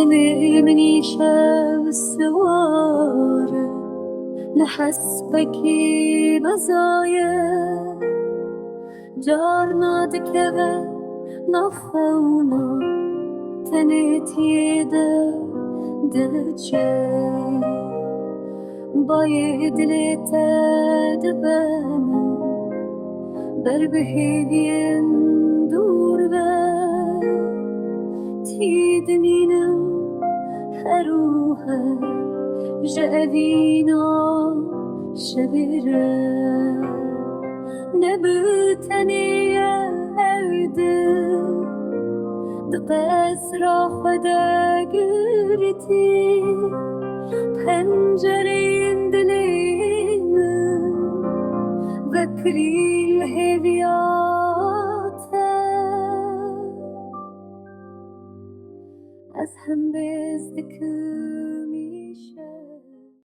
مني شمس وارد لحسبك مزايا جارنا دكبه نفونا تنت يدا دلچه باید لیتا دبنا بر بهیدین دور و تیدنینم هروها جأبينا شبيرا نبتني يا أرد دقاس خدا قرتي خنجرين دليم ذكري الهديات از هم بزدکمیشه